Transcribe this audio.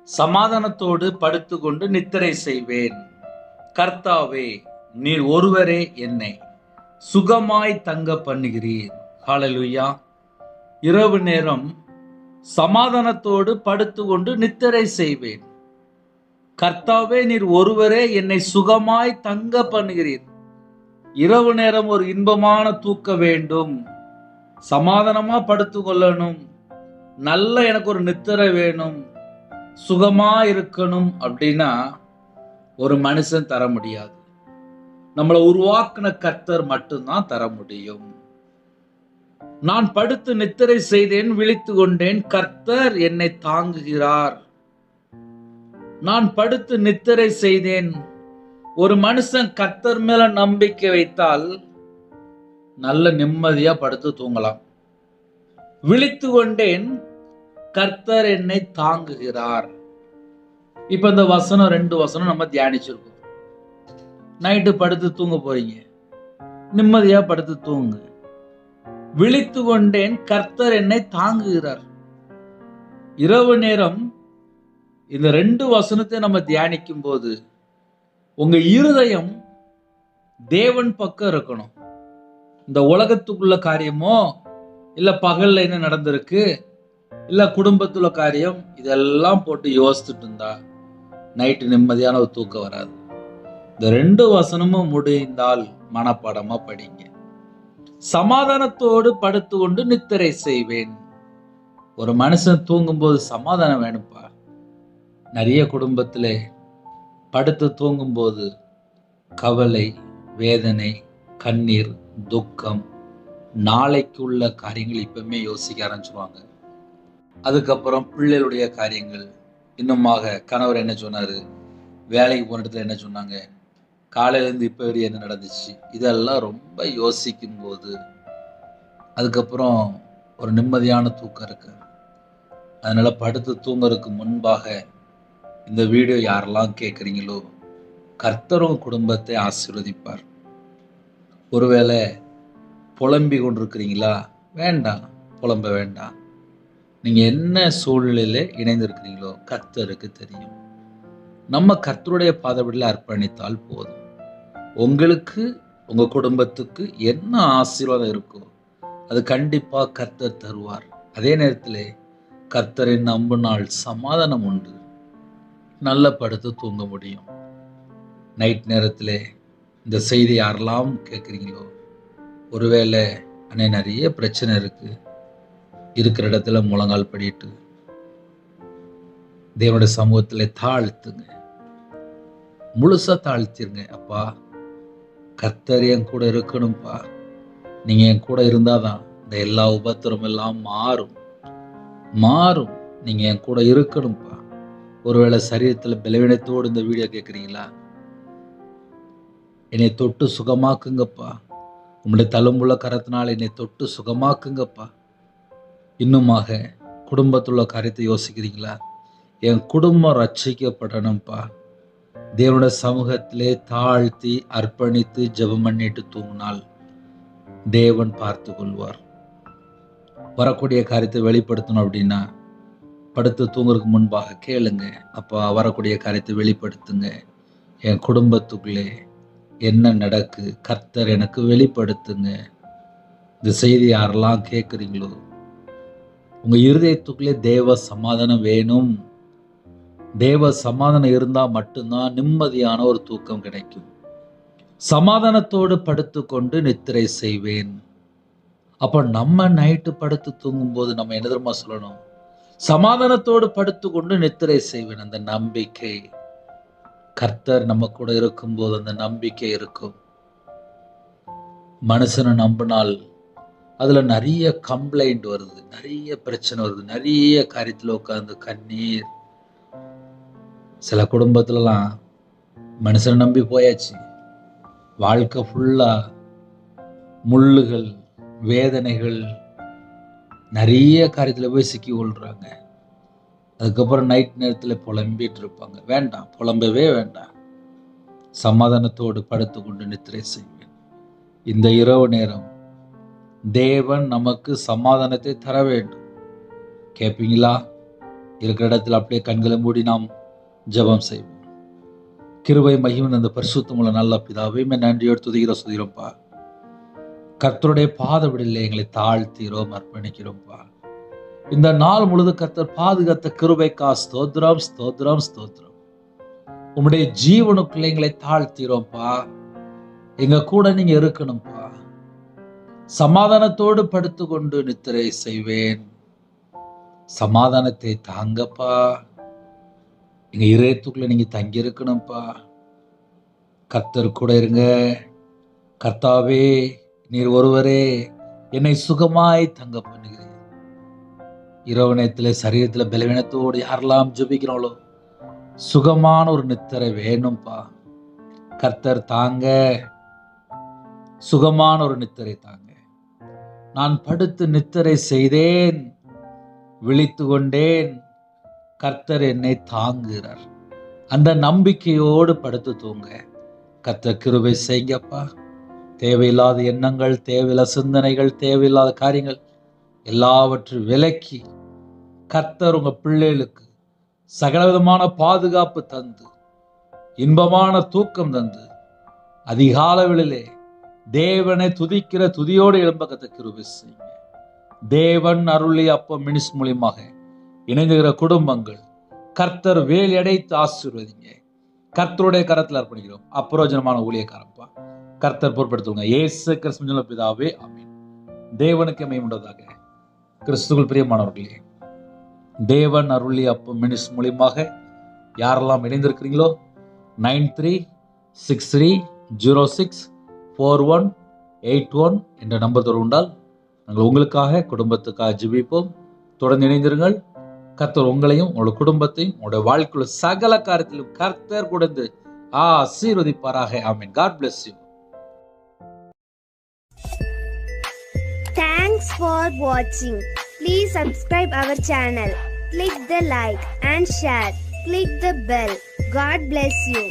சமாதானத்தோடு படுத்துக்கொண்டு நித்திரை செய்வேன். கர்த்தாவே, நீர் ஒருவரே என்னை சுகமாய் தங்க பண்ணுகிறீர். ஹல்லேலூயா. இரவு நேரம் சமாதானத்தோடு படுத்துக்கொண்டு நித்திரை செய்வேன். கர்த்தாவே, நீர் ஒருவரே என்னை சுகமாய் தங்க பண்ணுகிறீர். இரவு நேரம் ஒரு இன்பமான தூக்க வேண்டும், சமாதானமா படுத்துக்கொள்ளணும், நல்ல எனக்கு ஒரு நித்திரை வேணும், சுகமா இருக்கணும் அப்படின்னா ஒரு மனுஷன் தர முடியாது. நம்மளை உருவாக்குன கர்த்தர் மட்டும்தான் தர முடியும். நான் படுத்து நித்திரை செய்தேன், விழித்து கொண்டேன், கர்த்தர் என்னை தாங்குகிறார். நான் படுத்து நித்திரை செய்தேன். ஒரு மனுஷன் கர்த்தர் மேல நம்பிக்கை வைத்தால் நல்ல நிம்மதியா படுத்து தூங்கலாம். விழித்து கொண்டேன், கர்த்தர் என்னை தாங்குகிறார். இப்ப இந்த வசனம் 2 வசனம் நம்ம தியானிச்சிருக்கோம். நைட்டு படுத்து தூங்க போறீங்க, நிம்மதியா படுத்து தூங்கு. விழித்து கொண்டேன், கர்த்தர் என்னை தாங்குகிறார். இரவு நேரம் இந்த 2 வசனத்தை நம்ம தியானிக்கும் போது உங்க இருதயம் தேவன் பக்கம் இருக்கணும். இந்த உலகத்துக்குள்ள காரியமோ, இல்ல பகல்ல என்ன நடந்திருக்கு, இல்ல குடும்பத்துல காரியம், இதெல்லாம் போட்டு யோசிச்சுட்டு இருந்தா நைட்டு நிம்மதியான ஒரு தூக்கம் வராது. இந்த 2 வசனமும் முடிந்தால் மனப்பாடமா படிங்க. சமாதானத்தோடு படுத்துக்கொண்டு நித்திரை செய்வேன். ஒரு மனுஷன் தூங்கும்போது சமாதானம் வேணும்பா. நிறைய குடும்பத்திலே படுத்து தூங்கும்போது கவலை, வேதனை, கண்ணீர், துக்கம், நாளைக்கு உள்ள காரியங்கள் இப்பவுமே யோசிக்க ஆரம்பிச்சுவாங்க. அதுக்கப்புறம் பிள்ளைகளுடைய காரியங்கள், இன்னுமாக கணவர் என்ன சொன்னாரு, வேலைக்கு போன இடத்துல என்ன சொன்னாங்க, காலையிலேருந்து இப்போ வரையும் என்ன நடந்துச்சு, இதெல்லாம் ரொம்ப யோசிக்கும் போது அதுக்கப்புறம் ஒரு நிம்மதியான தூக்கம் இருக்கு. அதனால படுத்து தூங்குறதுக்கு முன்பாக இந்த வீடியோ யாரெல்லாம் கேட்குறீங்களோ, கர்த்தரும் குடும்பத்தை ஆசீர்வதிப்பார். ஒருவேளை புலம்பி கொண்டிருக்கிறீங்களா, வேண்டாம், புலம்ப வேண்டாம். நீங்கள் என்ன சூழ்நிலையில் இணைந்திருக்கிறீங்களோ கர்த்தருக்கு தெரியும். நம்ம கர்த்தருடைய பாதபடியில் அர்ப்பணித்தால் போதும். உங்களுக்கு, உங்கள் குடும்பத்துக்கு என்ன ஆசீர்வாதம் இருக்கோ அது கண்டிப்பாக கர்த்தர் தருவார். அதே நேரத்தில் கர்த்தரை நம்பினால் சமாதானம் உண்டு, நல்ல படுத்து தூங்க முடியும். நைட் நேரத்தில் இந்த செய்தி யாரெல்லாம் கேட்குறீங்களோ, ஒருவேளை அன்னை நிறைய பிரச்சனை இருக்குது, இருக்கிற இடத்துல முழங்கால் படிட்டு தேவனுடைய சமூகத்தில் தாழ்த்துங்க, முழுசா தாழ்த்திருங்க. அப்பா, கர்த்தர் என் கூட இருக்கணும்ப்பா, நீங்கள் என் கூட இருந்தாதான் இந்த எல்லா உபத்திரம் எல்லாம் மாறும். நீங்கள் என் கூட இருக்கணும்ப்பா. ஒருவேளை சரீரத்தில் பலவீனத்தோடு இந்த வீடியோ கேட்குறீங்களா, என்னை தொட்டு சுகமாக்குங்கப்பா, உங்களுடைய தழும்புள்ள கரத்தினால் என்னை தொட்டு சுகமாக்குங்கப்பா. இன்னுமாக குடும்பத்துள்ள காரியத்தை யோசிக்கிறீங்களா, என் குடும்பம் ரட்சிக்கப்படணும்ப்பா. தேவனுடைய சமூகத்திலே தாழ்த்தி அர்ப்பணித்து ஜெபம் பண்ணிட்டு தூங்கினால் தேவன் பார்த்து கொள்வார். வரக்கூடிய காரியத்தை வெளிப்படுத்தணும் அப்படின்னா படுத்து தூங்குறதுக்கு முன்பாக கேளுங்க, அப்பா வரக்கூடிய காரியத்தை வெளிப்படுத்துங்க. என் குடும்பத்துக்குள்ளே என்ன நடக்கு, கர்த்தர் எனக்கு வெளிப்படுத்துங்க. இந்த செய்தி யாரெல்லாம் கேட்குறீங்களோ, உங்கள் இருதயத்துக்குள்ளே தேவ சமாதானம் வேணும். தேவ சமாதானம் இருந்தால் மட்டும்தான் நிம்மதியான ஒரு தூக்கம் கிடைக்கும். சமாதானத்தோடு படுத்துக்கொண்டு நித்திரை செய்வேன். அப்போ நம்ம நைட்டு படுத்து தூங்கும்போது நம்ம என்ன தெரியுமா சொல்லணும், சமாதானத்தோடு படுத்துக்கொண்டு நித்திரை செய்வேன். அந்த நம்பிக்கை, கர்த்தர் நம்ம கூட இருக்கும்போது அந்த நம்பிக்கை இருக்கும். மனுஷனை நம்பினால் அதுல நிறைய கம்ப்ளைண்ட் வருது, நிறைய பிரச்சனை வருது, நிறைய காரியத்தில் உட்கார்ந்து கண்ணீர். சில குடும்பத்துலலாம் மனுஷனை நம்பி போயாச்சு, வாழ்க்கை ஃபுல்லா முள்ளுகள், வேதனைகள், நிறைய காரியத்தில் போய் சிக்கி கொள்றாங்க. அதுக்கப்புறம் நைட் நேரத்தில் புலம்பிட்டு இருப்பாங்க. வேண்டாம், புலம்பவே வேண்டாம். சமாதானத்தோடு படுத்துக்கொண்டு நித்திரை செய்வேன். இந்த இரவு நேரம் தேவன் நமக்கு சமாதானத்தை தர வேண்டும். கேட்பீங்களா? இருக்கிற இடத்துல அப்படியே கண்களை மூடி நாம் ஜெபம் செய்வோம். கிருபை மகிமை அந்த பரிசுத்தமுள்ள நல்ல பிதாவே, நன்றியோடு துதிக்கிறோம்ப்பா. கர்த்தருடைய பாதவிடலில் எங்களை தாழ்த்தீரோம், அர்ப்பணிக்கிறோம்ப்பா. இந்த நாள் முழுது கர்த்தர் பாதுகாத்த கிருபைக்கா ஸ்தோத்திரம், ஸ்தோத்திரம், ஸ்தோத்திரம். உம்முடைய ஜீவனுக்குள்ள எங்களை தாழ்த்தீரோம்ப்பா. எங்க கூட நீங்க இருக்கணும்ப்பா. சமாதானத்தோடு படுத்துக்கொண்டு நித்திரை செய்வேன். சமாதானத்தை தாங்கப்பா. எங்க இதயத்துக்குள்ள நீங்க தங்கி இருக்கணும்ப்பா. கர்த்தர் கூட இருங்க. கர்த்தாவே, நீர் ஒருவரே என்னை சுகமாய் தங்க பண்ணுகிறீர். இரவு நேரத்தில் சரீரத்தில் பலவீனத்தோடு யாரெல்லாம் ஜெபிக்கிறாங்களோ சுகமான ஒரு நித்திரை வேணும்ப்பா. கர்த்தர் தாங்க, சுகமான ஒரு நித்திரை தாங்க. நான் படுத்து நித்திரை செய்தேன், விழித்து கொண்டேன், கர்த்தர் என்னை தாங்குகிறார். அந்த நம்பிக்கையோடு படுத்து தூங்க கர்த்தர் கிருபை செய்யுங்கப்பா. தேவையில்லாத எண்ணங்கள், தேவையில்லாத சிந்தனைகள், தேவையில்லாத காரியங்கள் எல்லாவற்றையும் விலக்கி கர்த்தர் உங்க பிள்ளைகளுக்கு சகலவிதமான பாதுகாப்பு தந்து, இன்பமான தூக்கம் தந்து, அதிகாலைகளிலே தேவனை துதிக்கிற துதியோடு எழும்ப கர்த்தர் கிருபை செய்யுங்க. தேவன் அருளிய அப்பம் மினிஸ் மூலியமாக இணைந்துகிற குடும்பங்கள் கர்த்தர் வேலி அடைத்து ஆசீர்வதிங்க. கர்த்தருடைய கரத்தில் அர்ப்பணிக்கிறோம். அப்பிரயோஜனமான ஊழியக்காரப்பா கர்த்தர் பொறுப்படுத்துவாங்க. இயேசு கிறிஸ்துவின் பிதாவே, ஆமென். தேவனுக்கு மகிமை உண்டாவதாக. கிறிஸ்துவுக்குள் பிரியமானவர்களே, தேவன் அருளிய அப்பம் மினிஸ் மூலியமாக யாரெல்லாம் இணைந்திருக்கிறீங்களோ 9363064181 என்ற நம்பர் தொடர்பு கொண்டால் நாங்கள் உங்களுக்காக, குடும்பத்துக்காக ஜெபிப்போம். தொடர்ந்து இணைந்திருங்கள். கர்த்தர் உங்களையும் உங்களோட குடும்பத்தையும் உங்களுடைய வாழ்க்கையுள்ள சகல காரியத்திலும் கர்த்தர் கொடுத்து ஆசீர்வதிப்பாராக. ஆமென். God bless you. Thanks for watching. Please subscribe our channel. Click the like and share. Click the bell. God bless you.